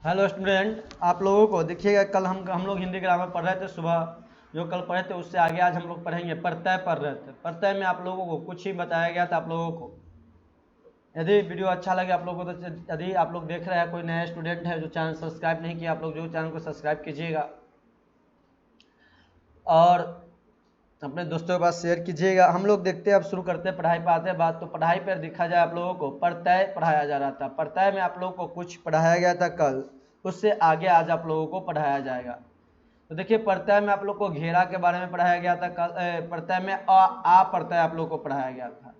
Hello student, आप लोगों को देखिएगा, कल हम लोग हिंदी ग्रामर पढ़ रहे थे। सुबह जो कल पढ़े थे उससे आगे आज हम लोग पढ़ेंगे प्रत्यय पढ़ रहे थे। प्रत्यय में आप लोगों को कुछ ही बताया गया था। आप लोगों को यदि वीडियो अच्छा लगे आप लोगों को, तो यदि आप लोग देख रहे हैं कोई नया स्टूडेंट है जो चैनल सब्सक्राइब नहीं किया, आप लोग जो चैनल को सब्सक्राइब कीजिएगा और अपने दोस्तों के पास शेयर कीजिएगा। हम लोग देखते हैं, अब शुरू करते हैं पढ़ाई पर आते हैं बात। तो पढ़ाई पर देखा जाए, आप लोगों को प्रत्यय पढ़ाया जा रहा था। प्रत्यय में आप लोगों को कुछ पढ़ाया गया था कल, उससे आगे आज आप लोगों को पढ़ाया जाएगा। तो देखिए, प्रत्यय में आप लोग को घेरा के बारे में पढ़ाया गया था कल। प्रत्यय में आ प्रत्यय आप लोग को पढ़ाया गया था।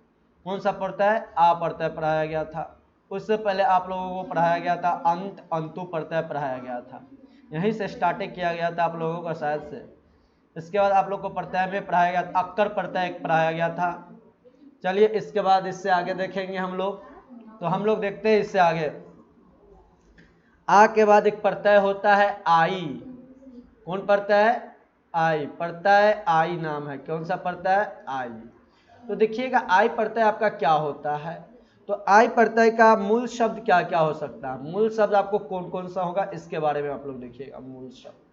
कौन सा प्रत्यय? आ प्रत्यय पढ़ाया गया था। उससे पहले आप लोगों को पढ़ाया गया था अंत अंतु प्रत्यय पढ़ाया गया था। यहीं से स्टार्टिंग किया गया था आप लोगों का शायद से। इसके बाद आप लोग को प्रत्यय में पढ़ाया गया अक्कर प्रत्यय पढ़ाया गया था। चलिए, इसके बाद इससे आगे देखेंगे हम लोग। तो हम लोग देखते हैं इससे आगे। आ के बाद एक प्रत्यय होता है आई। कौन प्रत्यय? आई। प्रत्यय आई नाम है। कौन सा प्रत्यय? आई। तो देखिएगा, आई प्रत्यय आपका क्या होता है। तो आई प्रत्यय का मूल शब्द क्या क्या हो सकता है? मूल शब्द आपको कौन कौन सा होगा, इसके बारे में आप लोग देखिएगा। मूल शब्द,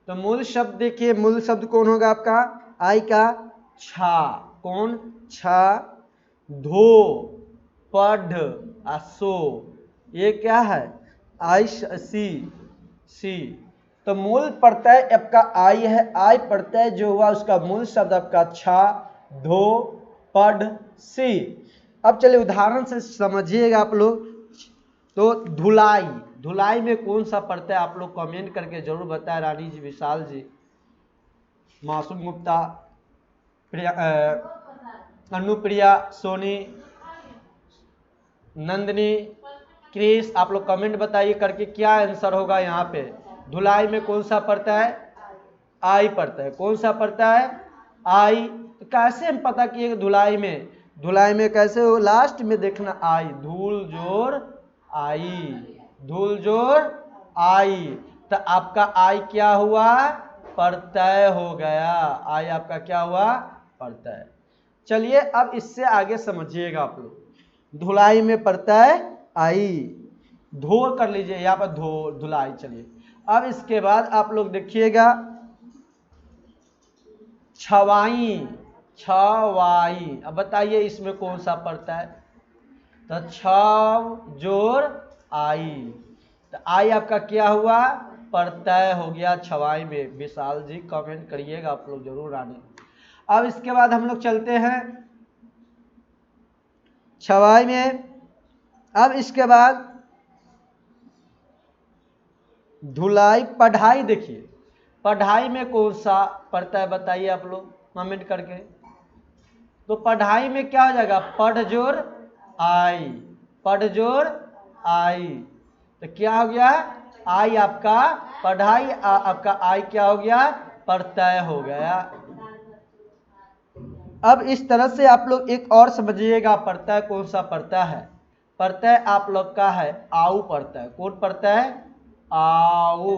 तो मूल शब्द देखिए, मूल शब्द कौन होगा आपका? आई का छा। कौन? छा। धो, पढ़, सो, ये क्या है? आई सी। तो मूल प्रत्यय आपका आई है। आई प्रत्यय जो हुआ उसका मूल शब्द आपका छा, धो, पढ़, सी। अब चलिए उदाहरण से समझिएगा आप लोग। तो धुलाई, धुलाई में कौन सा प्रत्यय? आप लोग कमेंट करके जरूर बताएं। रानी जी, विशाल जी, मासूम गुप्ता, प्रिया, अनुप्रिया, सोनी, नंदनी, क्रिस, आप लोग कमेंट बताइए करके क्या आंसर होगा यहाँ पे। धुलाई में कौन सा प्रत्यय? आई प्रत्यय। कौन सा प्रत्यय? आई। तो कैसे हम पता किए धुलाई में? धुलाई में कैसे हो? लास्ट में देखना आई, धूल जोर आई, धूल जोर आई। तो आपका आई क्या हुआ? प्रत्यय हो गया। आई आपका क्या हुआ? प्रत्यय। चलिए, अब इससे आगे समझिएगा आप लोग। धुलाई में प्रत्यय आई, धो कर लीजिए यहाँ पर, धो, धुलाई। चलिए, अब इसके बाद आप लोग देखिएगा छवाई, छवाई। अब बताइए इसमें कौन सा प्रत्यय? तो छव जोर आई। तो आई आपका क्या हुआ? प्रत्यय हो गया छवाई में। विशाल जी कमेंट करिएगा आप लोग जरूर। रानी। अब इसके बाद हम लोग चलते हैं छवाई में। अब इसके बाद धुलाई, पढ़ाई। देखिए, पढ़ाई में कौन सा प्रत्यय बताइए आप लोग कमेंट करके। तो पढ़ाई में क्या हो जाएगा? पढ़ जोर आई, पढ़ जोर आई। तो क्या हो गया? आई आपका पढ़ाई, आपका आई क्या हो गया? प्रत्यय हो गया। अब इस तरह से आप लोग एक और समझिएगा, प्रत्यय कौन सा प्रत्यय है। प्रत्यय आप लोग का है आऊ प्रत्यय। कौन प्रत्यय? आऊ।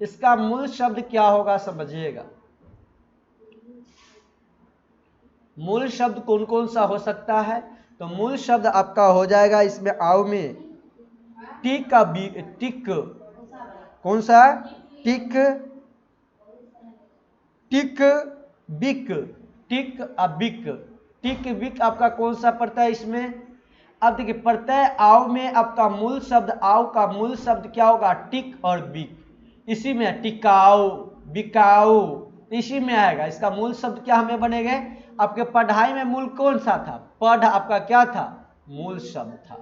इसका मूल शब्द क्या होगा समझिएगा। मूल शब्द कौन कौन सा हो सकता है? तो मूल शब्द आपका हो जाएगा इसमें आऊ में टिक का बी, टिक। कौन सा? टिक, टिक, बिक, टिक बिक। टिक बिक आपका कौन सा प्रत्यय इसमें? अब देखिए, प्रत्यय आव में आपका मूल शब्द, आव का मूल शब्द क्या होगा? टिक और बिक। इसी में टिकाऊ, बिकाऊ, इसी में आएगा। इसका मूल शब्द क्या हमें बनेंगे? आपके पढ़ाई में मूल कौन सा था? पढ़ आपका क्या था? मूल शब्द था।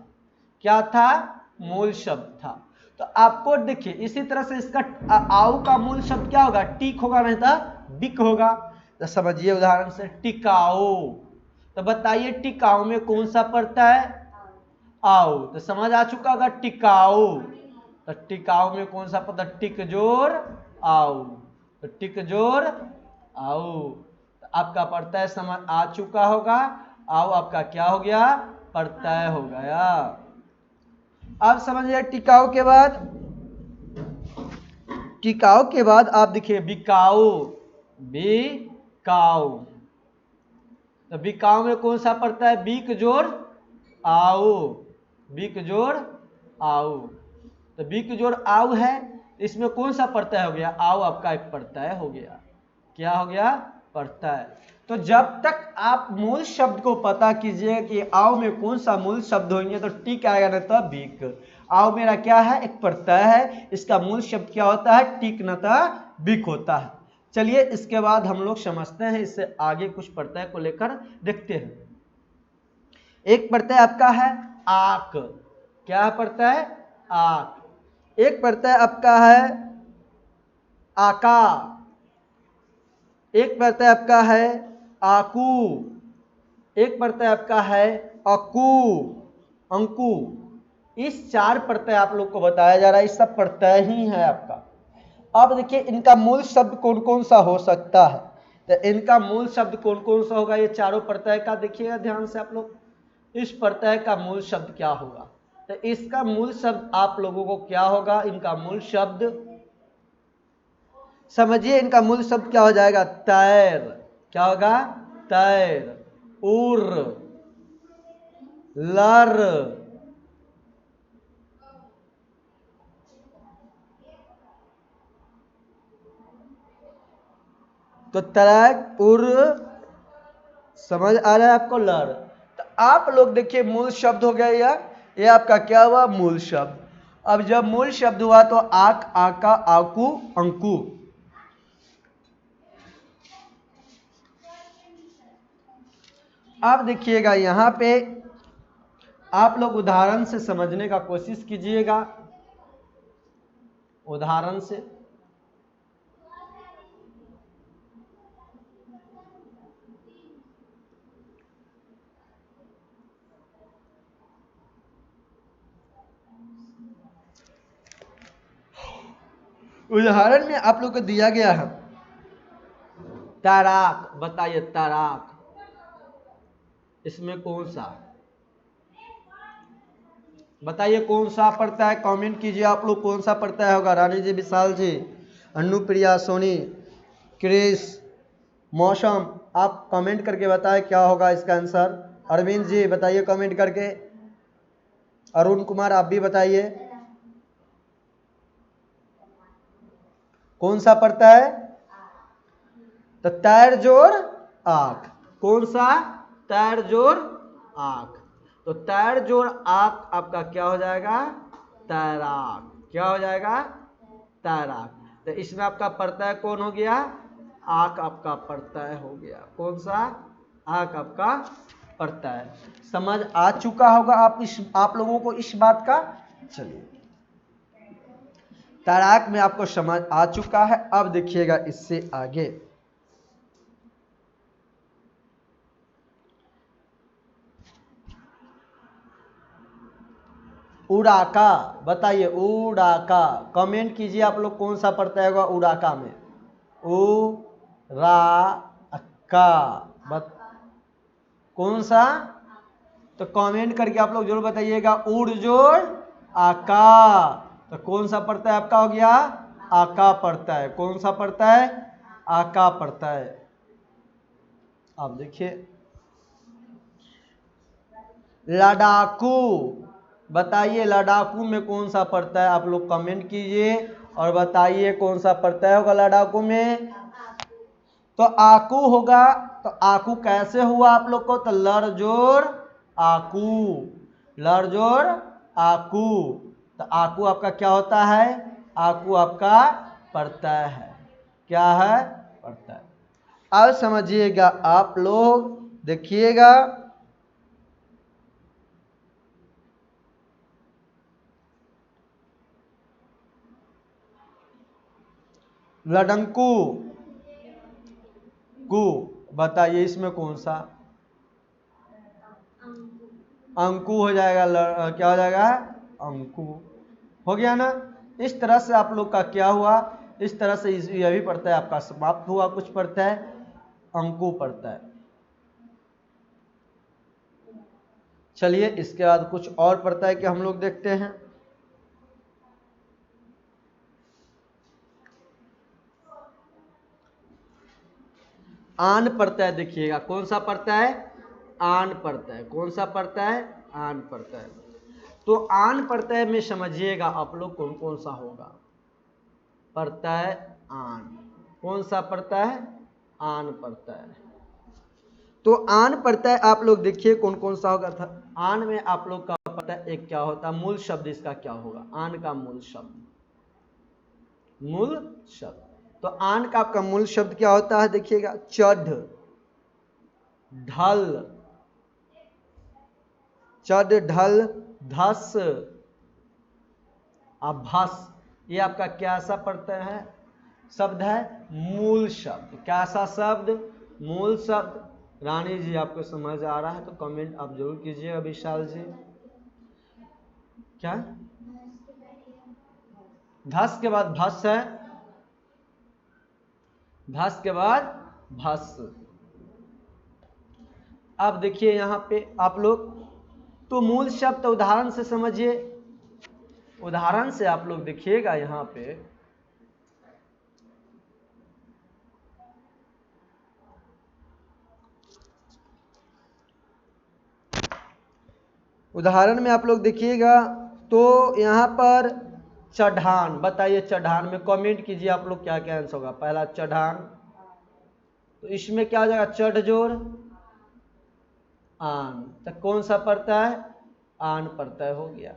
क्या था? मूल शब्द था। तो आपको देखिए इसी तरह से इसका आऊ का मूल शब्द क्या होगा? टिक होगा, नहीं था बिक होगा। तो समझिए उदाहरण से टिकाऊ। तो बताइए टिकाऊ में कौन सा प्रत्यय? आओ। तो समझ आ चुका होगा टिकाऊ। तो टिकाऊ में कौन सा प्रत्यय? टिक जोर आओ। तो टिक जोर आओ। तो आपका प्रत्यय समझ आ चुका होगा। आओ आपका क्या हो गया? प्रत्यय हो गया। अब समझिए टिकाऊ के बाद, टिकाऊ के बाद आप देखिए बिकाऊ, बिकाऊ। तो बिकाऊ में कौन सा पड़ता है? बीक जोर आओ, बीक जोर आओ। तो बी की जोड़ आव है, इसमें कौन सा प्रत्यय हो गया, आव आपका एक प्रत्यय हो गया। क्या हो गया, प्रत्यय। तो जब तक आप मूल शब्द को पता कीजिए कि आव में कौन सा मूल शब्द होंगे, तो टी क्या आएगा, न तो बिक। आव मेरा क्या है, एक प्रत्यय है, इसका मूल शब्द क्या होता है, टिक न तो बिक होता है। चलिए इसके बाद हम लोग समझते हैं, इससे आगे कुछ प्रत्यय को लेकर देखते हैं। एक प्रत्यय आपका है आक, क्या प्रत्यय, आक। एक प्रत्यय आपका है आका, एक प्रत्यय आपका है आकू, एक प्रत्यय आपका है अकू, अंकु। इस 4 प्रत्यय आप लोग को बताया जा रहा है, इस सब प्रत्यय ही है आपका। अब देखिए इनका मूल शब्द कौन कौन सा हो सकता है, तो इनका मूल शब्द कौन कौन सा होगा, ये चारों प्रत्यय का देखिएगा ध्यान से आप लोग। इस प्रत्यय का मूल शब्द क्या होगा, तो इसका मूल शब्द आप लोगों को क्या होगा, इनका मूल शब्द समझिए, इनका मूल शब्द क्या हो जाएगा, तैर। क्या होगा, तैर, उर, लर, तो तैर, उर, समझ आ रहा है आपको, लर। तो आप लोग देखिए मूल शब्द हो गया ये आपका क्या हुआ, मूल शब्द। अब जब मूल शब्द हुआ तो आक, आका, आकू, अंकु। अब देखिएगा यहां पे आप लोग उदाहरण से समझने का कोशिश कीजिएगा, उदाहरण से। उदाहरण में आप लोग को दिया गया है तैराक, बताइए तैराक, इसमें कौन सा, बताइए कौन सा पढ़ता है, कमेंट कीजिए आप लोग, कौन सा पढ़ता है होगा, रानी जी, विशाल जी, अनुप्रिया, सोनी, क्रिस, मौसम, आप कमेंट करके बताएं क्या होगा इसका आंसर। अरविंद जी बताइए कमेंट करके, अरुण कुमार आप भी बताइए कौन सा पढ़ता है, तो तैर जोड़ आंख, कौन सा, तैर जोड़ आंख। तो तैर जोड़ आंख आपका क्या हो जाएगा, तैराक। क्या हो जाएगा, तैराक। तो इसमें आपका प्रत्यय कौन हो गया, आंख आपका प्रत्यय हो गया। कौन सा, आंख आपका प्रत्यय। समझ आ चुका होगा आप लोगों को इस बात का। चलिए तैराक में आपको समझ आ चुका है। अब देखिएगा इससे आगे, उड़ाका, बताइए उड़ाका, कमेंट कीजिए आप लोग कौन सा पढ़ता होगा उड़ाका में, उ रा का, कौन सा, तो कमेंट करके आप लोग जरूर बताइएगा। उड़ जोड़ आका, तो कौन सा पढ़ता है आपका हो गया, आका पढ़ता है। कौन सा पढ़ता है, आका पढ़ता है। अब देखिए लड़ाकू, बताइए लड़ाकू में कौन सा पड़ता है, आप लोग कमेंट कीजिए और बताइए कौन सा पड़ता होगा लड़ाकू में। तो आकू होगा, तो आकू कैसे हुआ आप लोग को, तो लड़ जोड़ आकू, लड़ जोड़ आकू। तो आकू आपका क्या होता है, आकू आपका प्रत्यय है। क्या है, प्रत्यय। अब समझिएगा आप लोग, देखिएगा लडंकू, कु, बताइए इसमें कौन सा, अंकु हो जाएगा, क्या हो जाएगा, अंकु हो गया ना। इस तरह से आप लोग का क्या हुआ, इस तरह से यह भी पढ़ता है आपका समाप्त हुआ। कुछ पढ़ता है अंकु पढ़ता है। चलिए इसके बाद कुछ और पढ़ता है कि हम लोग देखते हैं। आन पढ़ता है, देखिएगा कौन सा पढ़ता है, आन पढ़ता है। कौन सा पढ़ता है, आन पढ़ता है। तो आन प्रत्यय में समझिएगा आप लोग कौन कौन सा होगा। प्रत्यय आन, कौन सा प्रत्यय? आन प्रत्यय। तो आन प्रत्यय आप लोग देखिए कौन कौन सा होगा था। आन में आप लोग का प्रत्यय एक क्या होता है, मूल शब्द इसका क्या होगा? आन का मूल शब्द, मूल शब्द। तो आन का आपका मूल शब्द क्या होता है देखिएगा, चढ़, ढल, चढ़ ढल धस अभस, ये आपका कैसा प्रत्यय है, शब्द है, मूल शब्द। कैसा शब्द? मूल शब्द। रानी जी आपको समझ आ रहा है तो कमेंट आप जरूर कीजिएगा। विशाल जी क्या? धस के बाद भस है, धस के बाद भस। अब देखिए यहां पे आप लोग, तो मूल शब्द उदाहरण से समझिए। उदाहरण से आप लोग देखिएगा यहां पे, उदाहरण में आप लोग देखिएगा तो यहां पर चढ़ान, बताइए चढ़ान में कमेंट कीजिए आप लोग क्या क्या आंसर होगा। पहला चढ़ान, तो इसमें क्या हो जाएगा, चढ़ जोड़ आन, तो कौन सा प्रत्यय है? आन प्रत्यय हो गया।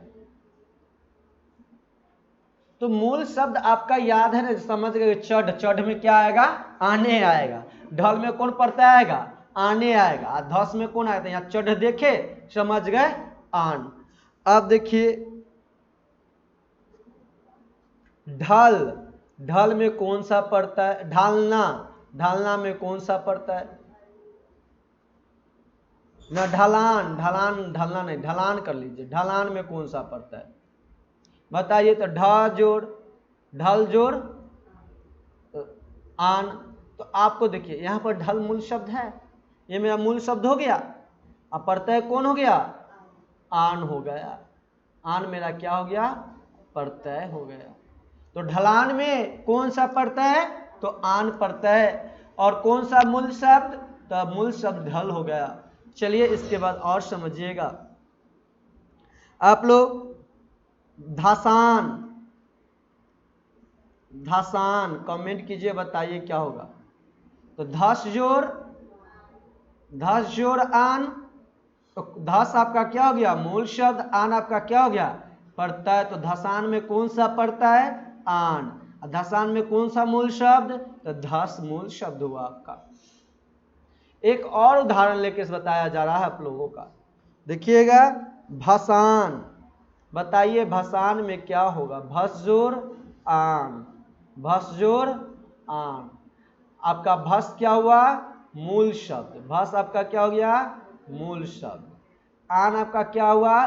तो मूल शब्द आपका याद है ना, समझ गए। चढ़, चढ़ में क्या आएगा? आने आएगा। ढल में कौन प्रत्यय आएगा? आने आएगा। धस में कौन आएगा? यहाँ चढ़ देखे, समझ गए, आन। अब देखिए ढल, ढल में कौन सा प्रत्यय? ढालना, ढालना में कौन सा प्रत्यय? ना ढलान, ढलान, ढलना नहीं, ढलान कर लीजिए। ढलान में कौन सा प्रत्यय बताइए? तो ढ जोड़, ढल जोड़ आन। तो आपको देखिए यहां पर ढल मूल शब्द है, ये मेरा मूल शब्द हो गया। अब प्रत्यय कौन हो गया? आन हो गया। आन मेरा क्या हो गया? प्रत्यय हो गया। तो ढलान में कौन सा प्रत्यय? तो आन प्रत्यय। और कौन सा मूल शब्द? तो मूल शब्द ढल हो गया। चलिए इसके बाद और समझिएगा आप लोग। धसान, धसान कमेंट कीजिए, बताइए क्या होगा। तो धस जोड़, धस जोड़ आन, तो धस आपका क्या हो गया? मूल शब्द। आन आपका क्या हो गया? प्रत्यय। तो धसान में कौन सा प्रत्यय? आन। धसान में कौन सा मूल शब्द? तो धस मूल शब्द हुआ आपका। एक और उदाहरण लेके बताया जा रहा है आप लोगों का, देखिएगा। भसान, बताइए भसान में क्या होगा? भस जोड़ आन, भस जोड़ आन। आपका भस क्या हुआ? मूल शब्द। भस आपका क्या हो गया? मूल शब्द। आन आपका क्या हुआ?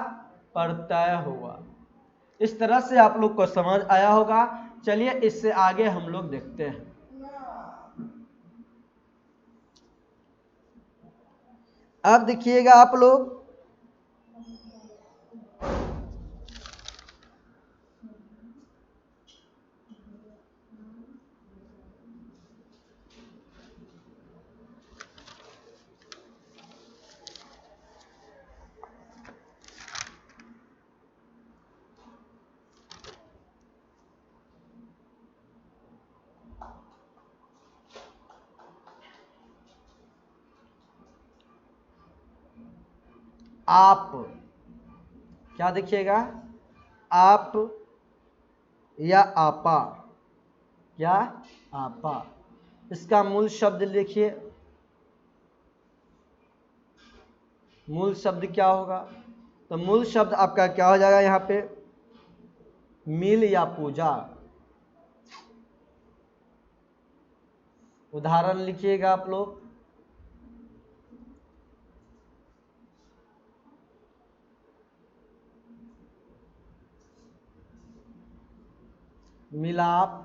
प्रत्यय हुआ। इस तरह से आप लोग को समझ आया होगा। चलिए इससे आगे हम लोग देखते हैं। अब देखिएगा आप लोग, आप, क्या देखिएगा? आप या आपा, क्या? आपा। इसका मूल शब्द लिखिए। मूल शब्द क्या होगा? तो मूल शब्द आपका क्या हो जाएगा यहाँ पे? मिल या पूजा। उदाहरण लिखिएगा आप लोग। मिलाप,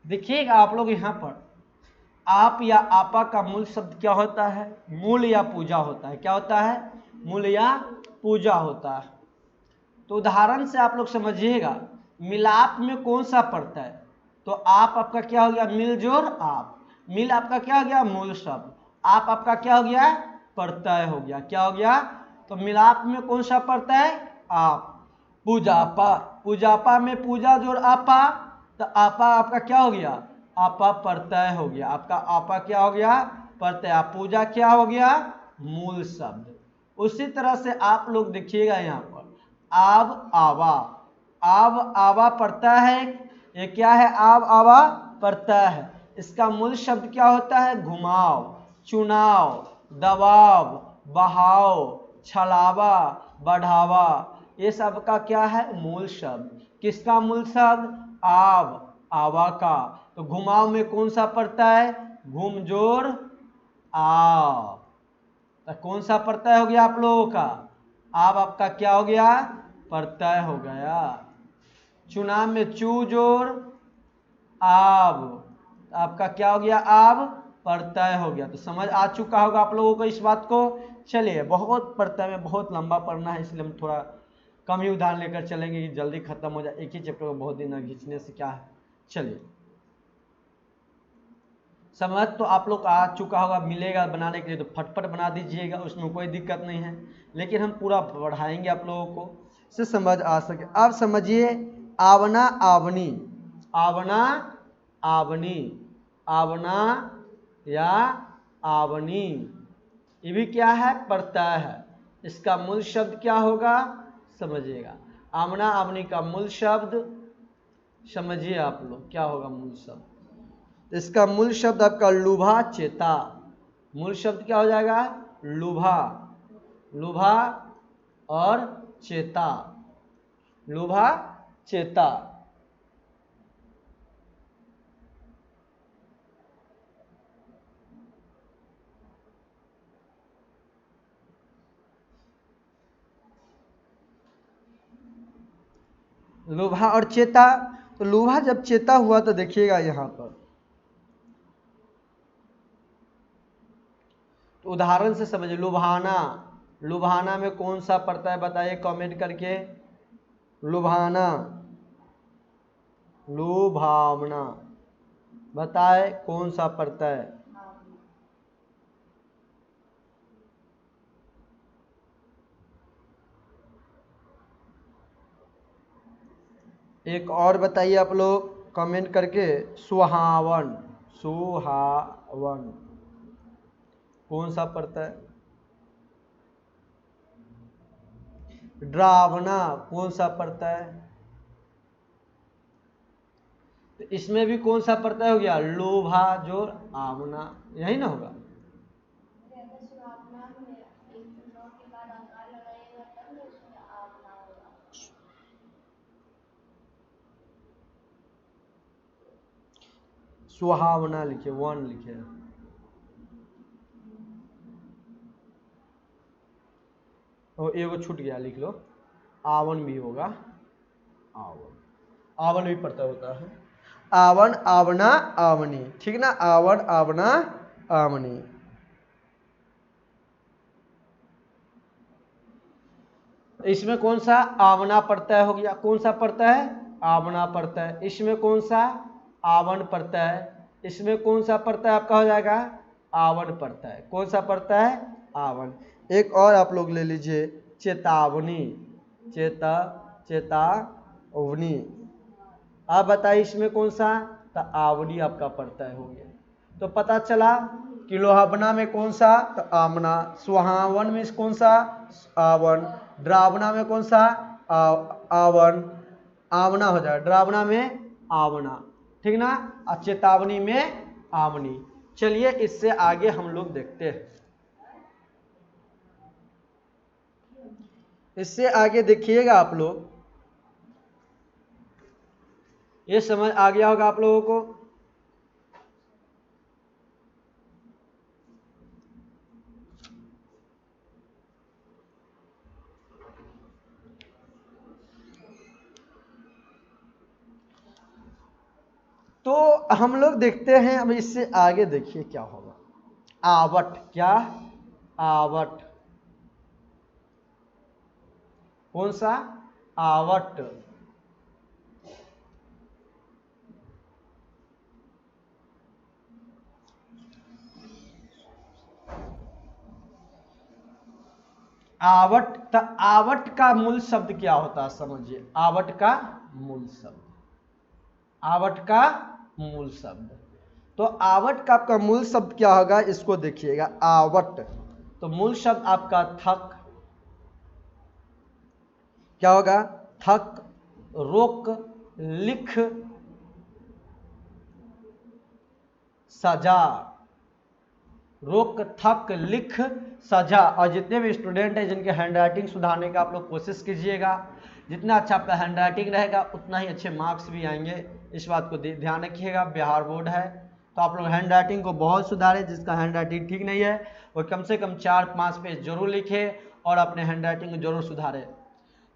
देखिएगा आप लोग यहाँ पर, आप या आपा का मूल शब्द क्या होता है? मूल या पूजा होता है। क्या होता है? मूल या पूजा होता है। तो उदाहरण से आप लोग समझिएगा, मिलाप में कौन सा पड़ता है? तो आप आपका क्या हो गया? मिलजोर आप। मिल आपका क्या हो गया? मूल शब्द। आप आपका क्या हो गया? प्रत्यय हो गया। क्या हो गया? तो मिलाप में कौन सा पड़ता है? आप। पूजापा, पूजापा में पूजा जोड़ आपा, तो आपा आपका क्या हो गया? आपा प्रत्यय हो गया। आपका आपा क्या हो गया? प्रत्यय। पूजा क्या हो गया? मूल शब्द। उसी तरह से आप लोग देखिएगा यहाँ पर, आव आवा, आव आवा पड़ता है। ये क्या है? आव आवा पड़ता है। इसका मूल शब्द क्या होता है? घुमाव, चुनाव, दबाव, बहाव, छलावा, बढ़ावा। ये सब का क्या है? मूल शब्द। किसका मूल शब्द? आव, आवा का। तो घुमाव में कौन सा पड़ता है? घुम जोड़ आव। तो कौन सा प्रत्यय हो गया आप लोगों का? आब आपका क्या हो गया? प्रत्यय हो गया। चुनाव में चू जोड़ आब, आपका क्या हो गया? आब प्रत्यय हो गया। तो समझ आ चुका होगा आप लोगों को इस बात को। चलिए, बहुत प्रत्यय में बहुत लंबा पढ़ना है, इसलिए हम थोड़ा कम ही उदाहरण लेकर चलेंगे कि जल्दी खत्म हो जाए। एक ही चैप्टर को बहुत दिन खींचने से क्या है। चलिए, समझ तो आप लोग आ चुका होगा। मिलेगा बनाने के लिए तो फटफट बना दीजिएगा, उसमें कोई दिक्कत नहीं है, लेकिन हम पूरा बढ़ाएंगे आप लोगों को से समझ आ सके। अब समझिए, आवना आवनी, आवना आवनी, आवना या आवनी, ये भी क्या है? प्रत्यय है। इसका मूल शब्द क्या होगा? समझिएगा। आवना आवनी का मूल शब्द समझिए आप लोग, क्या होगा मूल शब्द? इसका मूल शब्द आपका लुभा चेता। मूल शब्द क्या हो जाएगा? लुभा, लुभा और चेता, लुभा चेता। लुभा और चेता। तो लुभा जब चेता हुआ तो देखिएगा यहाँ पर, तो उदाहरण से समझिए। लुभाना, लुभाना में कौन सा प्रत्यय बताइए कमेंट करके। लुभाना, लुभावना, बताए कौन सा प्रत्यय? एक और बताइए आप लोग कमेंट करके। सुहावन, सुहावन कौन सा प्रत्यय? ड्रावना कौन सा प्रत्यय? तो इसमें भी कौन सा प्रत्यय हो गया? लोभा जो आवना, यही ना होगा। सुहावना लिखे, वन लिखे। और एगो छूट गया, लिख लो। आवन भी होगा, आवन, आवन भी प्रत्यय होता है। आवन, आवना, आवनी, ठीक ना? आवन, आवना, आवनी। इसमें कौन सा? आवना प्रत्यय हो गया। कौन सा प्रत्यय? आवना प्रत्यय। इसमें कौन सा? आवन प्रत्यय। इसमें कौन सा प्रत्यय आपका हो जाएगा? आवन प्रत्यय। कौन सा प्रत्यय? आवन। एक और आप लोग ले लीजिए, चेतावनी, चेता, चेतावनी। आप बताइए इसमें कौन सा? तो आवनी आपका प्रत्यय हो गया। तो पता चला कि लोहावना में कौन सा? तो आमना। सुहावन में कौन सा? आवन। ड्रावना में कौन सा? आवन। आमना हो जाए ड्रावना में आवना, ठीक ना? और चेतावनी में आवनी। चलिए, इससे आगे हम लोग देखते हैं। इससे आगे देखिएगा आप लोग, ये समझ आ गया होगा आप लोगों को। तो हम लोग देखते हैं, अब इससे आगे देखिए क्या होगा। आवट, क्या? आवट। कौन सा? आवट। आवट। आवट का मूल शब्द क्या होता है समझिए। आवट का मूल शब्द, आवट का मूल शब्द। तो आवट का आपका मूल शब्द क्या होगा, इसको देखिएगा। आवट तो मूल शब्द आपका थक, क्या होगा? थक, रोक, लिख, सजा। रोक, थक, लिख, सजा। और जितने भी स्टूडेंट हैं जिनके हैंड राइटिंग सुधारने का आप लोग कोशिश कीजिएगा, जितना अच्छा आपका हैंड राइटिंग रहेगा उतना ही अच्छे मार्क्स भी आएंगे। इस बात को ध्यान रखिएगा। बिहार बोर्ड है तो आप लोग हैंड राइटिंग को बहुत सुधारें। जिसका हैंड राइटिंग ठीक नहीं है वो कम से कम 4-5 पेज जरूर लिखे और अपने हैंड राइटिंग को जरूर सुधारे।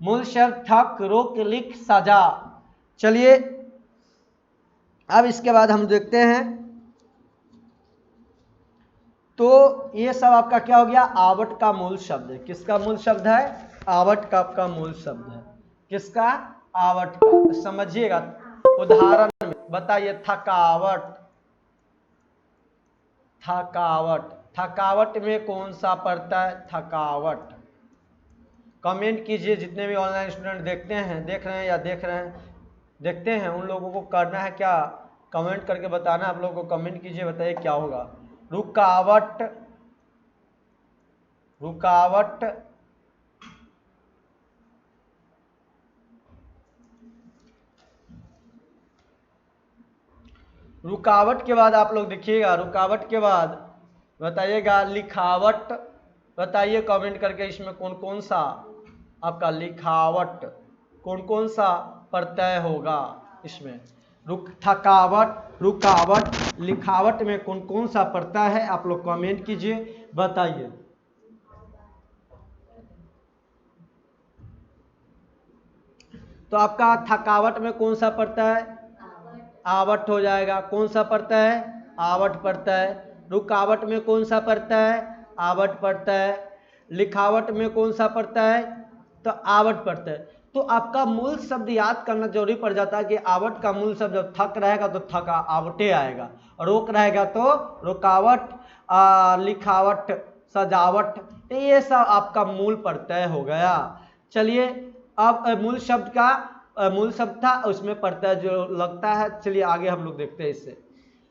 मूल शब्द थक, रोक, लिख, सजा। चलिए अब इसके बाद हम देखते हैं, तो ये सब आपका क्या हो गया? आवट का मूल शब्द है। किसका मूल शब्द है? आवट का आपका मूल शब्द है। किसका? आवट का। तो समझिएगा उदाहरण में बताइए। थकावट, थकावट, थकावट में कौन सा पड़ता है? थकावट। कमेंट कीजिए। जितने भी ऑनलाइन स्टूडेंट देखते हैं, देख रहे हैं या देख रहे हैं, देखते हैं, उन लोगों को करना है क्या? कमेंट करके बताना। आप लोगों को कमेंट कीजिए, बताइए क्या होगा। रुकावट, रुकावट, रुकावट के बाद आप लोग देखिएगा। रुकावट के बाद बताइएगा लिखावट। बताइए कमेंट करके इसमें कौन कौन सा आपका लिखावट, कौन कौन सा प्रत्यय होगा इसमें। थकावट, रुकावट, लिखावट में कौन कौन सा प्रत्यय है आप लोग कमेंट कीजिए, बताइए। तो आपका थकावट में कौन सा प्रत्यय है? आवट हो जाएगा। कौन सा प्रत्यय है? आवट प्रत्यय है। रुकावट में कौन सा प्रत्यय है? आवट प्रत्यय है। लिखावट में कौन सा प्रत्यय है? तो आवट प्रत्यय। तो आपका मूल शब्द याद करना जरूरी पड़ जाता है कि आवट का मूल शब्द जब थक रहेगा तो थका आवटे आएगा, रोक रहेगा तो रुकावट, लिखावट, सजावट। तो ये सब आपका मूल प्रत्यय हो गया। चलिए अब मूल शब्द का मूल शब्द था, उसमें प्रत्यय जो लगता है। चलिए आगे हम लोग देखते हैं इससे।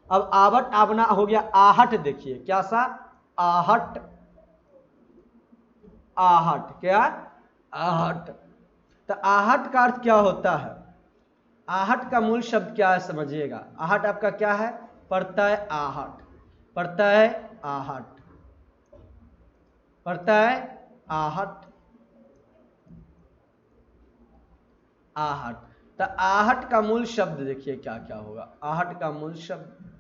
अब आवट आवना हो गया। आहट देखिए क्या सा? आहट, आहट, क्या? आहट। तो आहट का अर्थ क्या होता है? आहट का मूल शब्द क्या है समझिएगा। आहट आपका क्या है? प्रत्यय आहट, प्रत्यय आहट, प्रत्यय आहट, आहट। तो आहट का मूल शब्द देखिए क्या क्या होगा। आहट का मूल शब्द,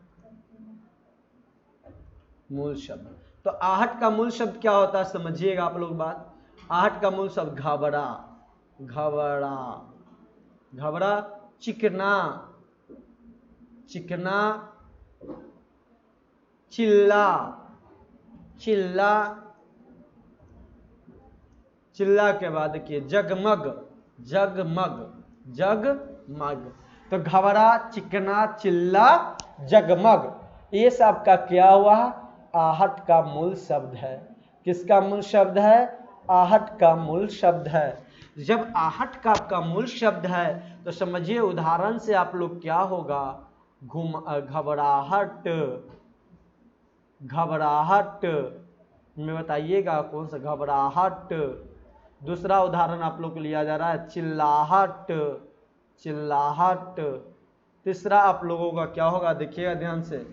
मूल शब्द। तो आहट का मूल शब्द क्या होता है समझिएगा आप लोग बात। आहट का मूल शब्द घबरा, घबरा, घबरा, चिकना, चिकना, चिल्ला, चिल्ला, चिल्ला के बाद देखिए जगमग, जगमग, जगमग। तो घबरा, चिकना, चिल्ला, जगमग, ये सब का क्या हुआ? आहट का मूल शब्द है। किसका मूल शब्द है? आहट का मूल शब्द है। जब आहट का आपका मूल शब्द है तो समझिए उदाहरण से आप लोग क्या होगा। घबराहट, घबराहट में बताइएगा कौन सा? घबराहट। दूसरा उदाहरण आप लोग को लिया जा रहा है चिल्लाहट, चिल्लाहट। तीसरा आप लोगों का क्या होगा देखिएगा ध्यान से।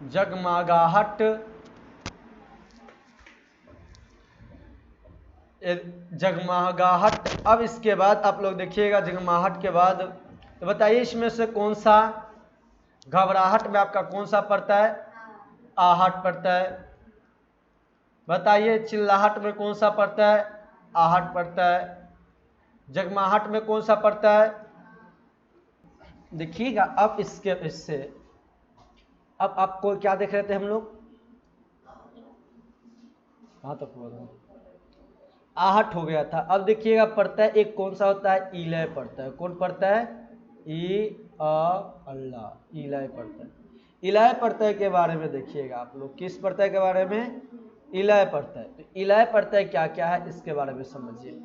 जगमगाहट, जगमगाहट। अब इसके बाद आप लोग देखिएगा जगमगाहट के बाद तो बताइए इसमें से कौन सा घबराहट में आपका कौन सा पड़ता है? आहट पड़ता है। बताइए चिल्लाहट में कौन सा पड़ता है? आहट पड़ता है। जगमाहट में कौन सा पड़ता है? देखिएगा अब इससे अब आपको क्या देख रहे थे हम लोग? कहाँ तक हुआ था? आहट हो गया था। अब देखिएगा पड़ता है एक कौन सा होता है? इलय पड़ता है। कौन पड़ता है? अल्लाह इलय पड़ता है। इलय पड़ता है के बारे में देखिएगा आप लोग, किस पड़ता है के बारे में? इलय पड़ता है। तो इलय पड़ता है क्या क्या है इसके बारे में समझिए।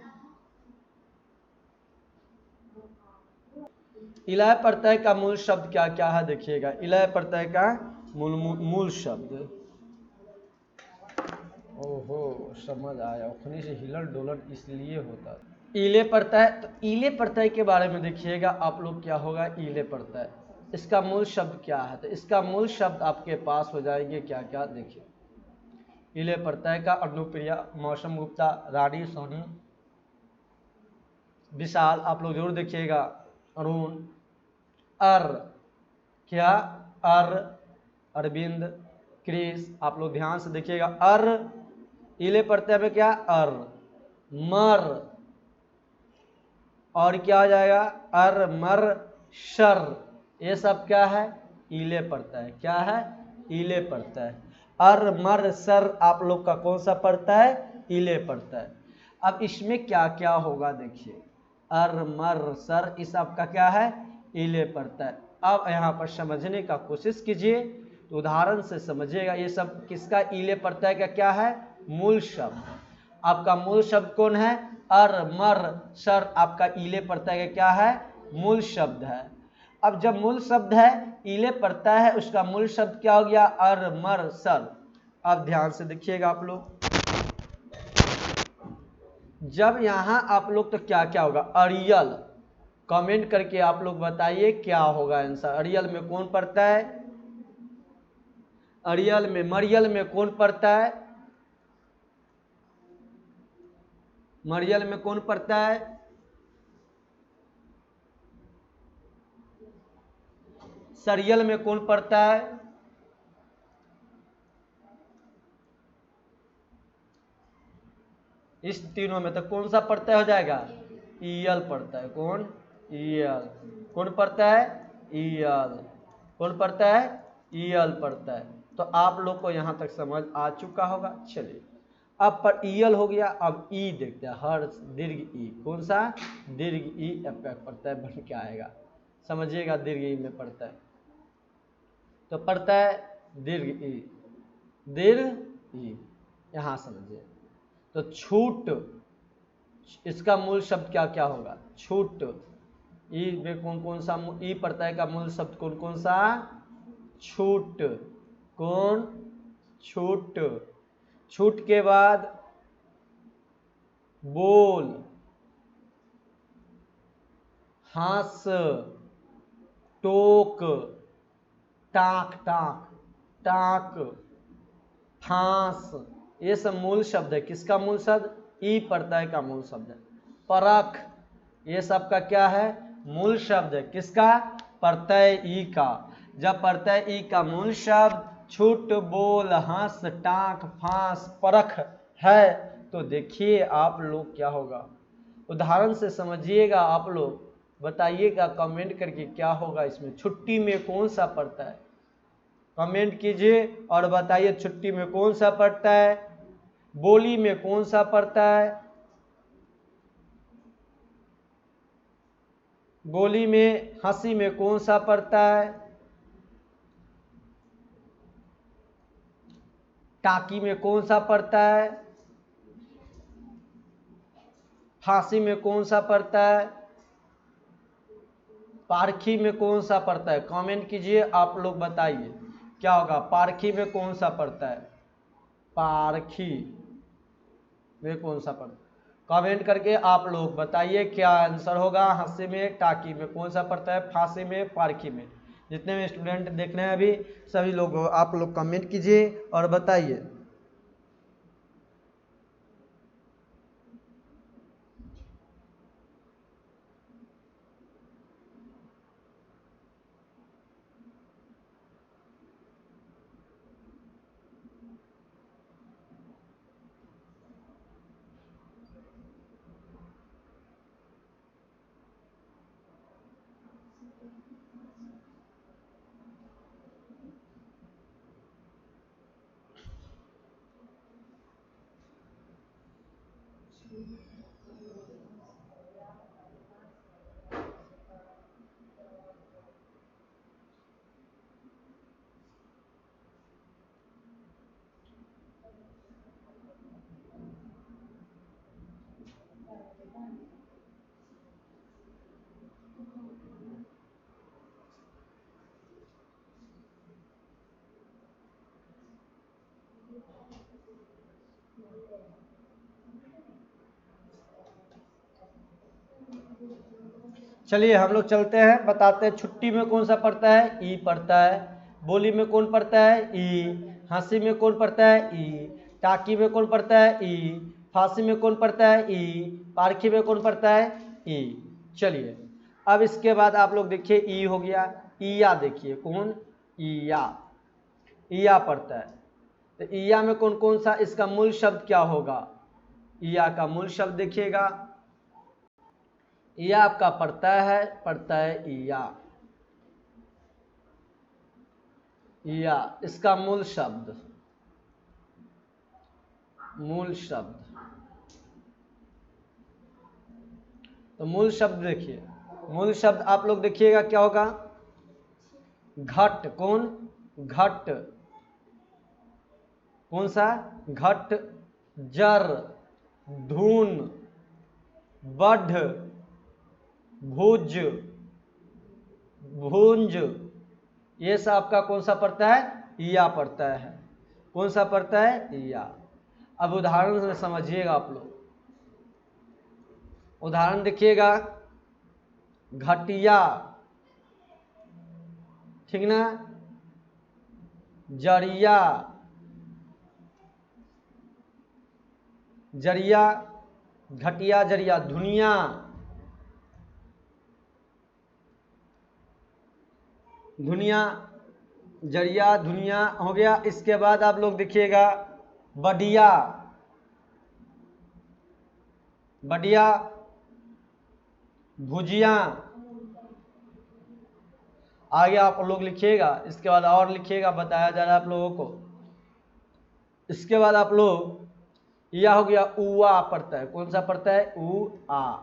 इलय प्रत्यय का मूल शब्द क्या क्या है देखिएगा। इलय प्रत्यय का मूल शब्द, ओहो समझ आया, उखनी से हिलल डोलर इसलिए होता। इले प्रत्यय, तो इले प्रत्यय के बारे में देखिएगा आप लोग क्या होगा? इले प्रत्यय इसका मूल शब्द क्या है? तो इसका मूल शब्द आपके पास हो जाएंगे क्या क्या देखिए। इले प्रत्यय का अनुप्रिया, मौसम गुप्ता, रानी सोनी, विशाल, आप लोग जरूर देखिएगा, अरुण, अर क्या? अर, अरविंद, क्रिस, आप लोग ध्यान से देखिएगा। अर इले प्रत्यय में क्या? अर, मर, और क्या हो जाएगा? अर, मर, शर, ये सब क्या है? इले प्रत्यय। क्या है? इले प्रत्यय। अर, मर, सर आप लोग का कौन सा पड़ता है? इले प्रत्यय। अब इसमें क्या क्या होगा देखिए। अर, मर, सर इस आपका क्या है? इले प्रत्यय। अब यहाँ पर समझने का कोशिश कीजिए, तो उदाहरण से समझिएगा। ये सब किसका? इले प्रत्यय का क्या है? मूल शब्द। आपका मूल शब्द कौन है? अर, मर, सर आपका इले प्रत्यय का क्या है? मूल शब्द है। अब जब मूल शब्द है, इले प्रत्यय है, उसका मूल शब्द क्या हो गया? अर, मर, सर। अब ध्यान से देखिएगा आप लोग, जब यहां आप लोग तो क्या क्या होगा? अरियल, कमेंट करके आप लोग बताइए क्या होगा आंसर। अरियल में कौन पड़ता है? अरियल में, मरियल में कौन पड़ता है? मरियल में कौन पड़ता है? सरियल में कौन पड़ता है? इस तीनों में तो कौन सा प्रत्यय हो जाएगा? ईयल पड़ता है। कौन? ईयल। कौन पड़ता है? ईयल। कौन पड़ता है? ईयल पड़ता है। तो आप लोग को यहां तक समझ आ चुका होगा। चलिए अब पर ईयल हो गया, अब ई देखते हैं। हर दीर्घ ई, कौन सा? दीर्घ ई पड़ता है, बन के आएगा, समझिएगा। दीर्घ ई में पड़ता है तो पड़ता है दीर्घ ई, दीर्घ ई, यहां समझिए। तो छूट, इसका मूल शब्द क्या क्या होगा? छूट। ई में कौन कौन सा? ई प्रत्यय का मूल शब्द कौन कौन सा? छूट। कौन? छूट। छूट के बाद बोल, हास, टोक, टाक, टाक, टाक, फांस, ये सब मूल शब्द है। किसका मूल शब्द? ई प्रत्यय का मूल शब्द है। परख, ये सब का क्या है? मूल शब्द है। किसका? प्रत्यय ई का। जब प्रत्यय ई का मूल शब्द छूट, बोल, हंस, टाक, फांस, परख है, तो देखिए आप लोग क्या होगा। उदाहरण से समझिएगा आप लोग, बताइएगा कमेंट करके क्या होगा इसमें। छुट्टी में कौन सा पड़ता है? कमेंट कीजिए और बताइए छुट्टी में कौन सा पड़ता है? बोली में कौन सा पड़ता है? बोली में, हंसी में कौन सा पड़ता है? टाकी में कौन सा पड़ता है? फांसी में कौन सा पड़ता है? पारखी में कौन सा पड़ता है? कमेंट कीजिए आप लोग बताइए क्या होगा। पारखी में कौन सा पड़ता है? पारखी में कौन सा पड़ता है? कमेंट करके आप लोग बताइए क्या आंसर होगा। हंसी में, टाकी में कौन सा पड़ता है? फांसी में, पारखी में। जितने भी स्टूडेंट देख रहे हैं अभी, सभी लोग आप लोग कमेंट कीजिए और बताइए। चलिए हम लोग चलते हैं, बताते हैं। छुट्टी में कौन सा पड़ता है? ई पड़ता है। बोली में कौन पड़ता है? ई। हंसी में कौन पड़ता है? ई। टाकी में कौन पड़ता है? ई। फांसी में कौन पड़ता है? ई। पारखी में कौन पड़ता है? ई। चलिए अब इसके बाद आप लोग देखिए, ई हो गया। ईया देखिए, कौन? ईया। ईया पड़ता है। तो ईया में कौन कौन सा, इसका मूल शब्द क्या होगा? ईया का मूल शब्द देखिएगा, ईया आपका पड़ता है ईया। ईया इसका मूल शब्द, तो मूल शब्द देखिए, मूल शब्द आप लोग देखिएगा क्या होगा? घट। कौन? घट। कौन सा? घट। जर। धून। बढ़। भुज। भुंज। ये सब आपका कौन सा पड़ता है? ईया पड़ता है। कौन सा पड़ता है? ईया। अब उदाहरण से समझिएगा आप लोग, उदाहरण देखिएगा। घटिया, ठीक ना? जरिया। जरिया, घटिया, जरिया। धुनिया। धुनिया, जरिया, धुनिया हो गया। इसके बाद आप लोग देखिएगा, बढ़िया। बढ़िया। भुजिया। आगे आप लोग लिखिएगा, इसके बाद और लिखिएगा, बताया जा रहा है आप लोगों को। इसके बाद आप लोग, यह हो गया, उआ पड़ता है। कौन सा पड़ता है? उ आ।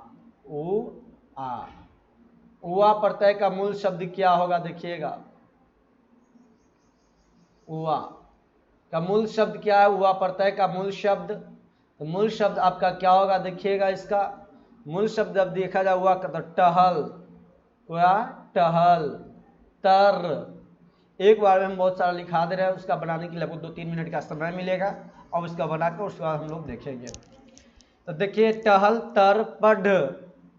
उ आ। उआ पड़ता है का मूल शब्द क्या होगा? देखिएगा, उआ का मूल शब्द क्या है? उआ पड़ता है का मूल शब्द, तो मूल शब्द आपका क्या होगा? देखिएगा, इसका मूल शब्द अब देखा जाए, हुआ का टहल। हुआ टहल। तर। एक बार में हम बहुत सारा लिखा दे रहे हैं, उसका बनाने के लिए लगभग 2-3 मिनट का समय मिलेगा, और उसका बनाकर उसके बाद हम लोग देखेंगे। तो देखिए, टहल, तर, पढ़।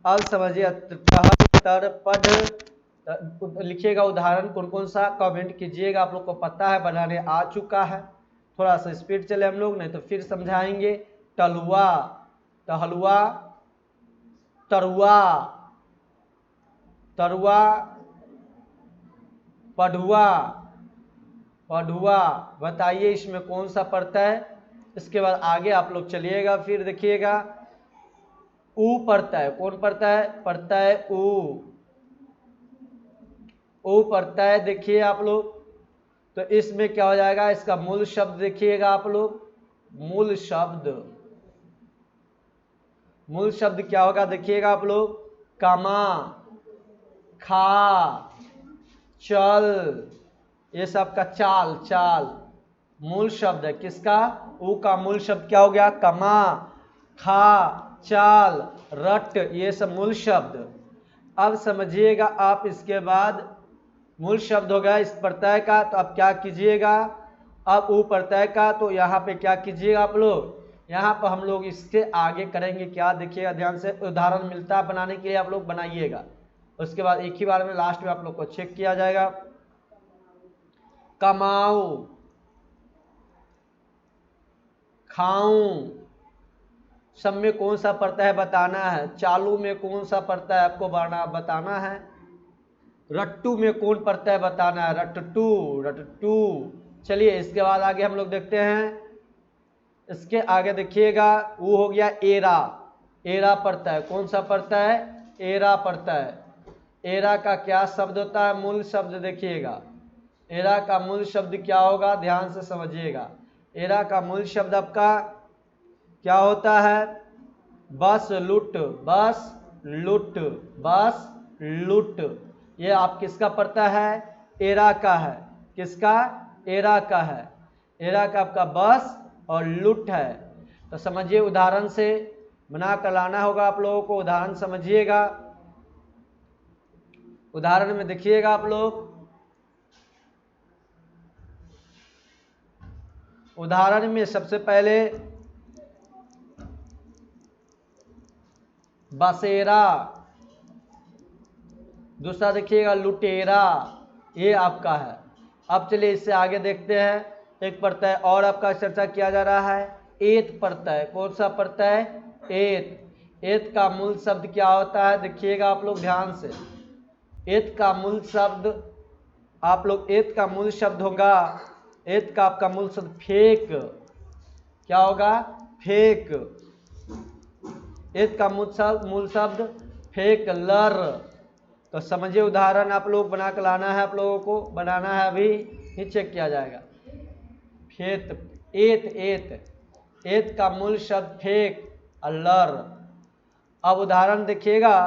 अब समझिए, टहल, तर, पढ़। लिखिएगा उदाहरण कौन कौन सा, कमेंट कीजिएगा। आप लोग को पता है, बनाने आ चुका है। थोड़ा सा स्पीड चले हम लोग, नहीं तो फिर समझाएंगे। टलुआ, टहलुआ, तरुआ, तरुआ, पढ़ुआ, पढ़ुआ। बताइए इसमें कौन सा पड़ता है? इसके बाद आगे आप लोग चलिएगा, फिर देखिएगा, ऊ पड़ता है। कौन पड़ता है? पड़ता है ऊ। ऊ पड़ता है, देखिए आप लोग। तो इसमें क्या हो जाएगा? इसका मूल शब्द देखिएगा आप लोग, मूल शब्द। मूल शब्द क्या होगा? देखिएगा आप लोग, कमा, खा, चल। ये सब का चाल, चाल मूल शब्द है। किसका? ऊ का मूल शब्द क्या हो गया? कमा, खा, चाल, रट। ये सब मूल शब्द। अब समझिएगा आप, इसके बाद मूल शब्द हो गया इस प्रत्यय का, तो अब क्या कीजिएगा? अब ऊ प्रत्यय का, तो यहाँ पे क्या कीजिएगा आप लोग? यहाँ पर हम लोग इसके आगे करेंगे क्या? देखिएगा ध्यान से, उदाहरण मिलता है बनाने के लिए, आप लोग बनाइएगा। उसके बाद एक ही बार में लास्ट में आप लोग को चेक किया जाएगा। कमाऊं, खाऊं। सब में कौन सा पड़ता है बताना है। चालू में कौन सा पड़ता है आपको बताना है। रट्टू में कौन पड़ता है बताना है। रट्टू, रट्टू। चलिए इसके बाद आगे हम लोग देखते हैं। इसके आगे देखिएगा, वो हो गया एरा। एरा पड़ता है। कौन सा पड़ता है? एरा पड़ता है। एरा का क्या शब्द होता है? मूल शब्द देखिएगा। एरा का मूल शब्द क्या होगा? ध्यान से समझिएगा। एरा का मूल शब्द आपका क्या होता है? बस लुट, बस लुट, बस लुट। ये आप किसका पड़ता है? एरा का है। किसका? एरा का है। एरा का आपका बस और लुट है। तो समझिए, उदाहरण से बना कर लाना होगा आप लोगों को। उदाहरण समझिएगा, उदाहरण में देखिएगा आप लोग। उदाहरण में सबसे पहले बसेरा, दूसरा देखिएगा लुटेरा, ये आपका है। अब चलिए इससे आगे देखते हैं। एक प्रत्यय और आपका चर्चा किया जा रहा है, एत प्रत्यय। कौन सा प्रत्यय? एत। एत का मूल शब्द क्या होता है? देखिएगा आप लोग ध्यान से। एत का मूल शब्द, आप लोग, एत का मूल शब्द होगा, एत का आपका मूल शब्द फेक। क्या होगा? फेक। एत का मूल शब्द फेक, लर। तो समझिए, उदाहरण आप लोग बना कर लाना है, आप लोगों को बनाना है, अभी ही चेक किया जाएगा। फेत, एत, एत, एत का मूल शब्द फेक, लर। अब उदाहरण देखिएगा,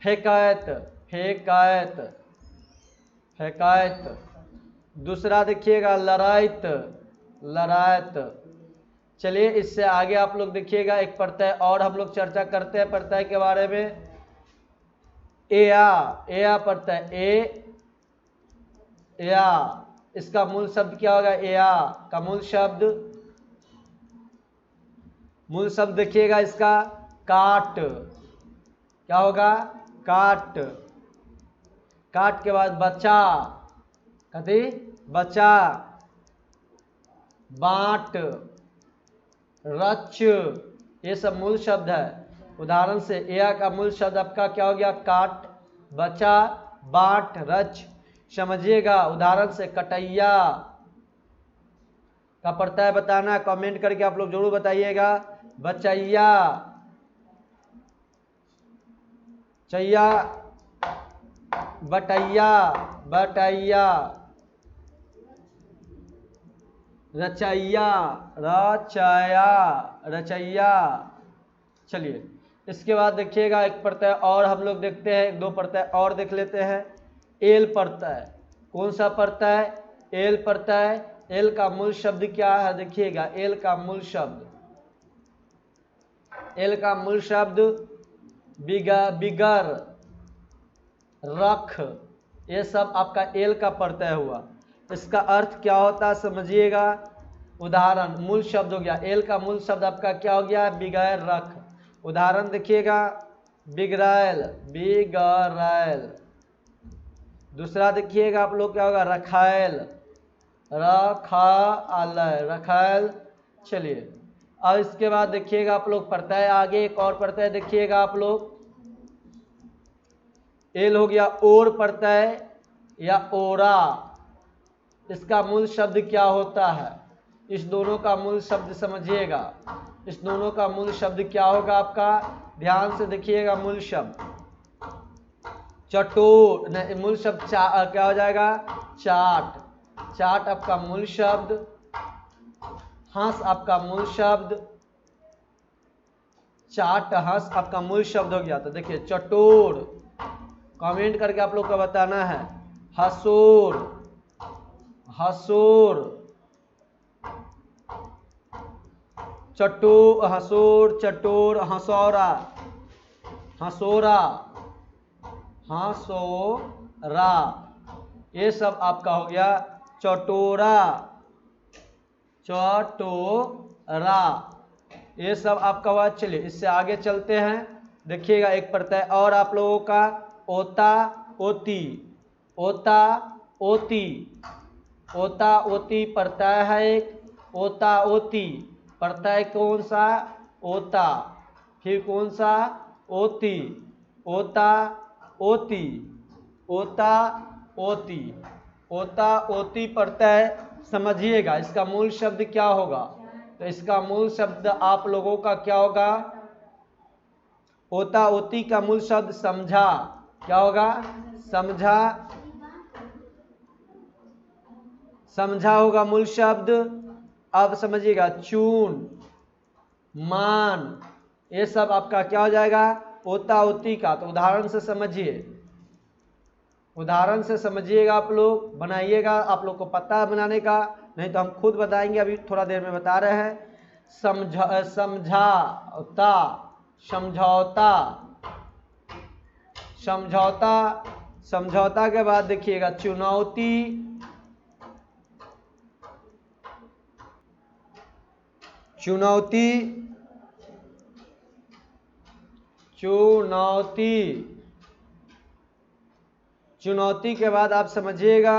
फेकायत, फेकायत, फेकायत। दूसरा देखिएगा लड़ाइत, लड़ायत। चलिए इससे आगे आप लोग देखिएगा, एक प्रत्यय और हम लोग चर्चा करते हैं प्रत्यय के बारे में। एया, एया प्रत्यय, एया, इसका मूल शब्द क्या होगा? एया का मूल शब्द, मूल शब्द देखिएगा इसका काट। क्या होगा? काट। काट के बाद बचा, कथी? बचा। बांट, रच, ये सब मूल शब्द है। उदाहरण से एया का मूल शब्द आपका क्या हो गया? काट, बचा, बांट, रच। समझिएगा, उदाहरण से कटैया का प्रत्यय बताना, कमेंट करके आप लोग जरूर बताइएगा। बचैया, चैया, बटैया, बटैया, रचैया, रचया, रचैया। चलिए इसके बाद देखिएगा, एक प्रत्यय और हम लोग देखते हैं, एक दो प्रत्यय और देख लेते हैं। एल प्रत्यय। कौन सा प्रत्यय? एल प्रत्यय। एल का मूल शब्द क्या है? देखिएगा, एल का मूल शब्द, एल का मूल शब्द बिगर, रख, ये सब आपका एल का प्रत्यय हुआ। इसका अर्थ क्या होता है समझिएगा। उदाहरण, मूल शब्द हो गया, एल का मूल शब्द आपका क्या हो गया? बिगैर, रख। उदाहरण देखिएगा, बिगड़ैल, बिगड़ैल। दूसरा देखिएगा आप लोग क्या होगा? रखैल, रखालय, रखैल। चलिए अब इसके बाद देखिएगा आप लोग प्रत्यय, आगे एक और प्रत्यय देखिएगा आप लोग। एल हो गया ओर प्रत्यय या ओरा। इसका मूल शब्द क्या होता है? इस दोनों का मूल शब्द समझिएगा। इस दोनों का मूल शब्द क्या होगा आपका? ध्यान से देखिएगा, मूल शब्द चटोर, नहीं, मूल शब्द क्या हो जाएगा? चाट। चाट आपका मूल शब्द, हंस आपका मूल शब्द, चाट, हंस आपका मूल शब्द हो गया। तो देखिए, चटोर, कमेंट करके आप लोग को बताना है। हसूर, हसूर, हसूर, चटोर, हसौरा, हसोरा, हसोरा। ये सब आपका हो गया चटोरा, चटोरा, ये सब आपका हुआ। चलिए इससे आगे चलते हैं। देखिएगा, एक प्रत्यय और आप लोगों का, ओता, ओती, ओता, ओती। ओता, ओती प्रत्यय है एक, ओता, ओती। प्रत्यय कौन सा? ओता। फिर कौन सा? ओती। ओता, ओती, ओता, ओती, ओता, ओती प्रत्यय। समझिएगा, इसका मूल शब्द क्या होगा? तो इसका मूल शब्द आप लोगों का क्या होगा? ओता, ओती का मूल शब्द समझा। क्या होगा? समझा, समझा होगा मूल शब्द। अब समझिएगा, चून, मान, ये सब आपका क्या हो जाएगा, ओता ओती का। तो उदाहरण से समझिए, उदाहरण से समझिएगा, आप लोग बनाइएगा, आप लोग को पता है बनाने का, नहीं तो हम खुद बताएंगे, अभी थोड़ा देर में बता रहे हैं। समझौता, समझौता, समझौता, समझौता के बाद देखिएगा चुनौती, चुनौती, चुनौती, चुनौती के बाद आप समझिएगा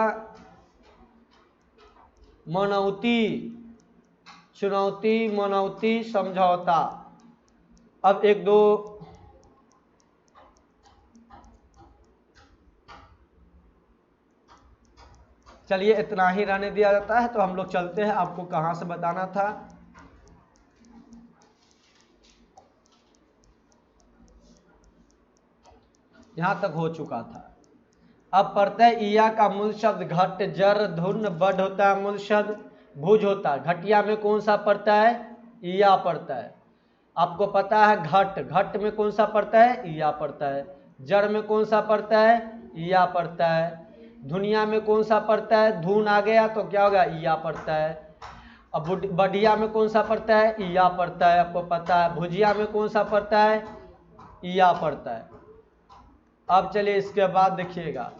मनौती, चुनौती, मनौती, समझौता। अब एक दो चलिए इतना ही रहने दिया जाता है, तो हम लोग चलते हैं, आपको कहां से बताना था। यहां तक हो चुका था। अब प्रत्यय ईया का मूल शब्द घट, जर, धुन, बड होता है मूल शब्द, भुज होता है। घटिया में कौन सा पड़ता है, ईया पड़ता है। आपको पता है घट, घट में कौन सा पड़ता है, ईया पड़ता है। जड़ में कौन सा पड़ता है, ईया पड़ता है। धुनिया में कौन सा पड़ता है, धुन आ गया तो क्या होगा, ईया पड़ता है। अब बढ़िया में कौन सा पड़ता है, ईया पड़ता है, आपको पता है। भुजिया में कौन सा पड़ता है, ईया पड़ता है। अब चलिए इसके बाद देखिएगा,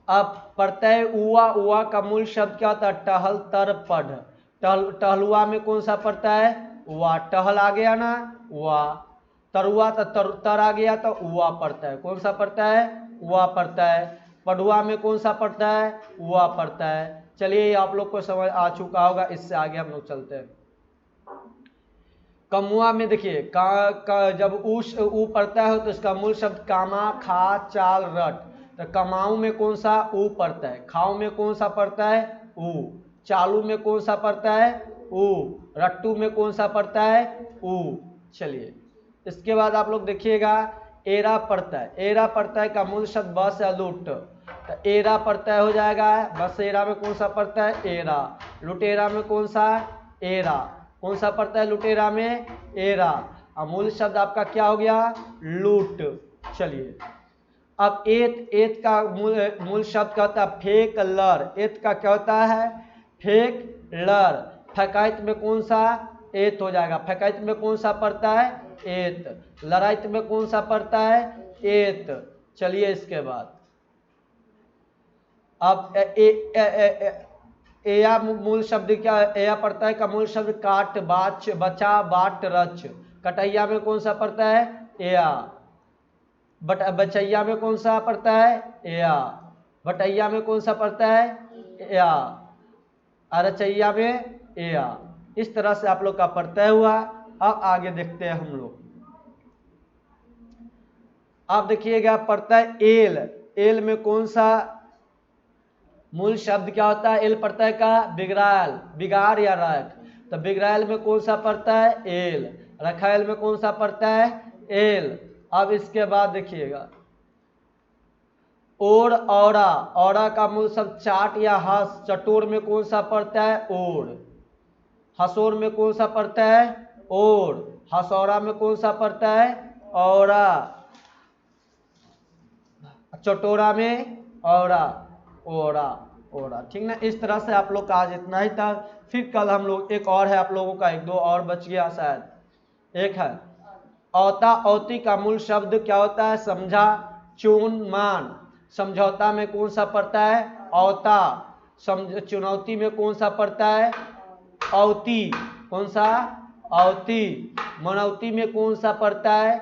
अब प्रत्यय उआ, उआ का मूल शब्द क्या होता है, टहल, तर, पढ़। टहलुआ में कौन सा पड़ता है, उआ। टहल आ गया ना, उआ। तरुआ तो तर आ गया तो उआ पड़ता है। कौन सा पड़ता है, उआ पड़ता है। पढ़ुआ में कौन सा पड़ता है, उआ पड़ता है। चलिए आप लोग को समझ आ चुका होगा, इससे आगे हम लोग चलते हैं। कमुआ में देखिए जब ऊ पड़ता है तो इसका मूल शब्द कामा, खा, चाल, रट। तो कमाऊ में कौन सा, ऊ पड़ता है। खाऊ में कौन सा पड़ता है, ऊ। चालू में कौन सा पड़ता है, ऊ। रट्टू में कौन सा पड़ता है, ऊ। चलिए इसके बाद आप लोग देखिएगा, एरा पड़ता है। एरा पड़ता है का मूल शब्द बस या लुट। तो एरा पड़ता है हो जाएगा, बस एरा में कौन सा पड़ता है, एरा। लुटेरा में कौन सा, एरा। कौन सा पड़ता है लुटेरा में, एरा। अब मूल शब्द आपका क्या हो गया, लूट। चलिए अब एत, एत का मूल शब्द क्या होता है, फेक, लर। एत का क्या होता है, फेक, लर। फकाइत में कौन सा, एत हो जाएगा। फकाइत में कौन सा पड़ता है, एत। लड़ाइत में कौन सा पड़ता है, एत। चलिए इसके बाद अब एया मूल शब्द क्या है, एया पड़ता है का मूल शब्द काट, बाच, बचा, बाट, रच। कटैया में कौन सा पड़ता है, एया। बचैया में कौन सा पड़ता है, एया। बटैया में कौन सा पड़ता है, एया। अरचैया में एया। इस तरह से आप लोग का प्रत्यय हुआ। अब आगे देखते हैं हम लोग। आप देखिएगा प्रत्यय एल, एल में कौन सा मूल शब्द क्या होता है, एल प्रत्यय का, बिगड़ाल, बिगाड़ या रख। तो बिगड़ाल में कौन सा पड़ता है, एल। रखायल में कौन सा पड़ता है, एल। अब इसके बाद देखिएगा ओर, औरा। औरा का मूल शब्द चाट या हंस। चटोर में कौन सा पड़ता है, ओर। हसोर में कौन सा पड़ता है, ओर। हसौरा में कौन सा पड़ता है, औरा। चटोरा में औरा, ओरा, ओरा। ठीक ना। इस तरह से आप लोग का आज इतना ही था। फिर कल हम लोग एक और है आप लोगों का, एक दो और बच गया शायद। एक है औता, औती का मूल शब्द क्या होता है, समझा, चून, मान। समझौता में कौन सा पड़ता है, औता। चुनौती में कौन सा पड़ता है, औती। कौन सा, औती। मनौती में कौन सा पड़ता है,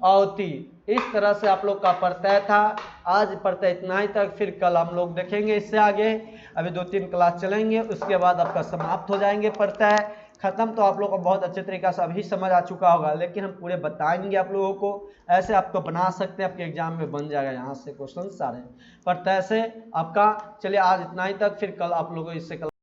औती। इस तरह से आप लोग का प्रत्यय था। आज प्रत्यय इतना ही तक, फिर कल हम लोग देखेंगे इससे आगे। अभी 2-3 क्लास चलेंगे, उसके बाद आपका समाप्त हो जाएंगे प्रत्यय खत्म। तो आप लोग को बहुत अच्छे तरीके से अभी समझ आ चुका होगा, लेकिन हम पूरे बताएंगे आप लोगों को। ऐसे आपको बना सकते हैं, आपके एग्जाम में बन जाएगा यहाँ से क्वेश्चन सारे प्रत्यय से आपका। चलिए आज इतना ही तक, फिर कल आप लोगों इससे